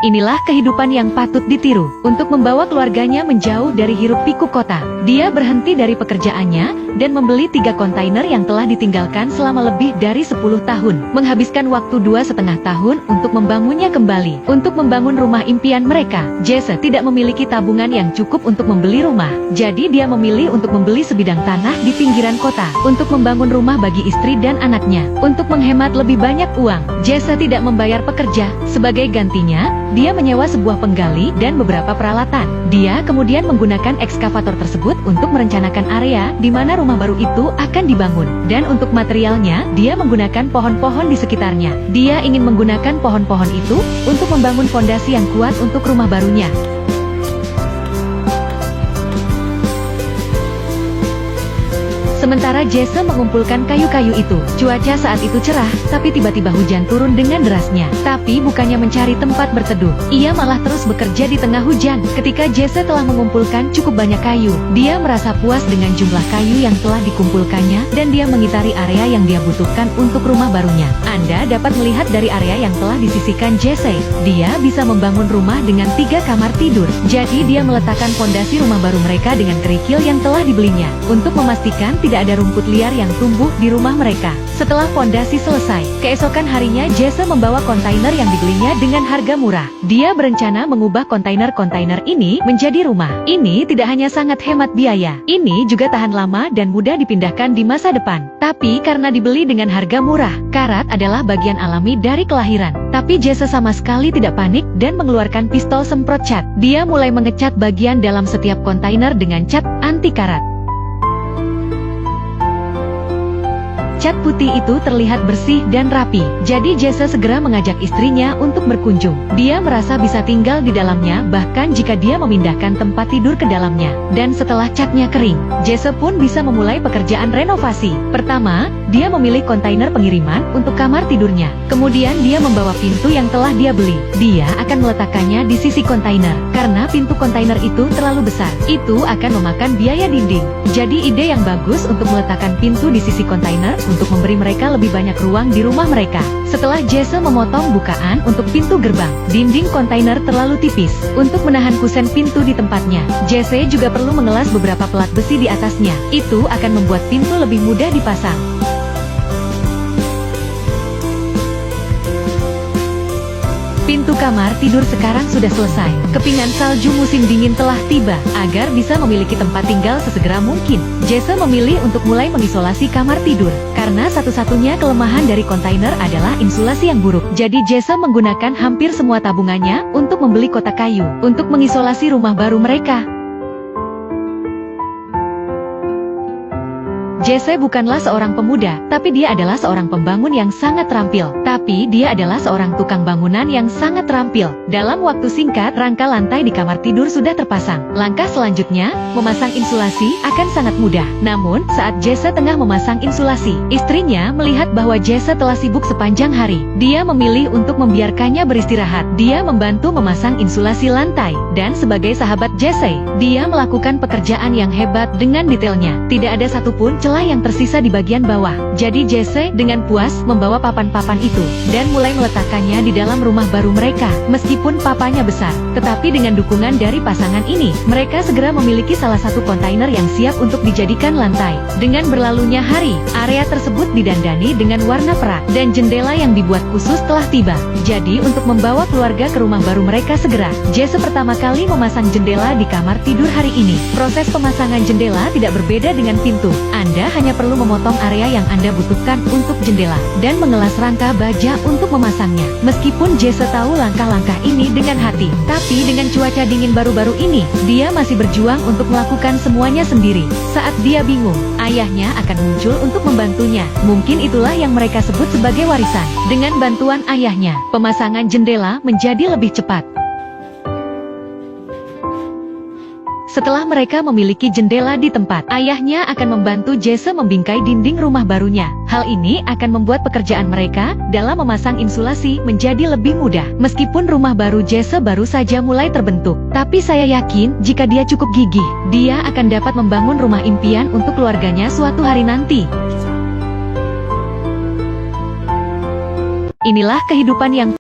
Inilah kehidupan yang patut ditiru. Untuk membawa keluarganya menjauh dari hiruk-pikuk kota, dia berhenti dari pekerjaannya dan membeli 3 kontainer yang telah ditinggalkan selama lebih dari 10 tahun. Menghabiskan waktu 2,5 tahun untuk membangunnya kembali. Untuk membangun rumah impian mereka, Jesse tidak memiliki tabungan yang cukup untuk membeli rumah. Jadi dia memilih untuk membeli sebidang tanah di pinggiran kota untuk membangun rumah bagi istri dan anaknya. Untuk menghemat lebih banyak uang, Jesse tidak membayar pekerja. Sebagai gantinya, dia menyewa sebuah penggali dan beberapa peralatan. Dia kemudian menggunakan ekskavator tersebut untuk merencanakan area di mana rumah baru itu akan dibangun. Dan untuk materialnya, dia menggunakan pohon-pohon di sekitarnya. Dia ingin menggunakan pohon-pohon itu untuk membangun fondasi yang kuat untuk rumah barunya. Sementara Jesse mengumpulkan kayu-kayu itu, cuaca saat itu cerah, tapi tiba-tiba hujan turun dengan derasnya. Tapi bukannya mencari tempat berteduh, ia malah terus bekerja di tengah hujan. Ketika Jesse telah mengumpulkan cukup banyak kayu, dia merasa puas dengan jumlah kayu yang telah dikumpulkannya, dan dia mengitari area yang dia butuhkan untuk rumah barunya. Anda dapat melihat dari area yang telah disisihkan Jesse, dia bisa membangun rumah dengan 3 kamar tidur. Jadi dia meletakkan fondasi rumah baru mereka dengan kerikil yang telah dibelinya, untuk memastikan tidak ada rumput liar yang tumbuh di rumah mereka. Setelah fondasi selesai, keesokan harinya Jesse membawa kontainer yang dibelinya dengan harga murah. Dia berencana mengubah kontainer-kontainer ini menjadi rumah. Ini tidak hanya sangat hemat biaya, ini juga tahan lama dan mudah dipindahkan di masa depan. Tapi karena dibeli dengan harga murah, karat adalah bagian alami dari kelahiran. Tapi Jesse sama sekali tidak panik dan mengeluarkan pistol semprot cat. Dia mulai mengecat bagian dalam setiap kontainer dengan cat anti karat. Cat putih itu terlihat bersih dan rapi. Jadi Jesse segera mengajak istrinya untuk berkunjung. Dia merasa bisa tinggal di dalamnya bahkan jika dia memindahkan tempat tidur ke dalamnya. Dan setelah catnya kering, Jesse pun bisa memulai pekerjaan renovasi. Pertama, dia memilih kontainer pengiriman untuk kamar tidurnya. Kemudian dia membawa pintu yang telah dia beli. Dia akan meletakkannya di sisi kontainer. Karena pintu kontainer itu terlalu besar, itu akan memakan biaya dinding. Jadi ide yang bagus untuk meletakkan pintu di sisi kontainer untuk memberi mereka lebih banyak ruang di rumah mereka. Setelah Jesse memotong bukaan untuk pintu gerbang, dinding kontainer terlalu tipis untuk menahan kusen pintu di tempatnya. Jesse juga perlu mengelas beberapa pelat besi di atasnya. Itu akan membuat pintu lebih mudah dipasang. Pintu kamar tidur sekarang sudah selesai. Kepingan salju musim dingin telah tiba. Agar bisa memiliki tempat tinggal sesegera mungkin, Jesse memilih untuk mulai mengisolasi kamar tidur. Karena satu-satunya kelemahan dari kontainer adalah insulasi yang buruk. Jadi Jesse menggunakan hampir semua tabungannya untuk membeli kotak kayu untuk mengisolasi rumah baru mereka. Jesse bukanlah seorang pemuda, tapi dia adalah seorang pembangun yang sangat terampil. Tapi dia adalah seorang tukang bangunan yang sangat terampil. Dalam waktu singkat, rangka lantai di kamar tidur sudah terpasang. Langkah selanjutnya, memasang insulasi akan sangat mudah. Namun, saat Jesse tengah memasang insulasi, istrinya melihat bahwa Jesse telah sibuk sepanjang hari. Dia memilih untuk membiarkannya beristirahat. Dia membantu memasang insulasi lantai. Dan sebagai sahabat Jesse, dia melakukan pekerjaan yang hebat dengan detailnya. Tidak ada satupun celah yang tersisa di bagian bawah. Jadi Jesse dengan puas membawa papan-papan itu dan mulai meletakkannya di dalam rumah baru mereka. Meskipun papanya besar, tetapi dengan dukungan dari pasangan ini, mereka segera memiliki salah satu kontainer yang siap untuk dijadikan lantai. Dengan berlalunya hari, area tersebut didandani dengan warna perak dan jendela yang dibuat khusus telah tiba. Jadi untuk membawa keluarga ke rumah baru mereka segera, Jesse pertama kali memasang jendela di kamar tidur hari ini. Proses pemasangan jendela tidak berbeda dengan pintu. Anda hanya perlu memotong area yang Anda butuhkan untuk jendela dan mengelas rangka baja untuk memasangnya. Meskipun Jesse tahu langkah-langkah ini dengan hati, tapi dengan cuaca dingin baru-baru ini, dia masih berjuang untuk melakukan semuanya sendiri. Saat dia bingung, ayahnya akan muncul untuk membantunya. Mungkin itulah yang mereka sebut sebagai warisan. Dengan bantuan ayahnya, pemasangan jendela menjadi lebih cepat. Setelah mereka memiliki jendela di tempat, ayahnya akan membantu Jesse membingkai dinding rumah barunya. Hal ini akan membuat pekerjaan mereka dalam memasang insulasi menjadi lebih mudah. Meskipun rumah baru Jesse baru saja mulai terbentuk, tapi saya yakin jika dia cukup gigih, dia akan dapat membangun rumah impian untuk keluarganya suatu hari nanti. Inilah kehidupan yang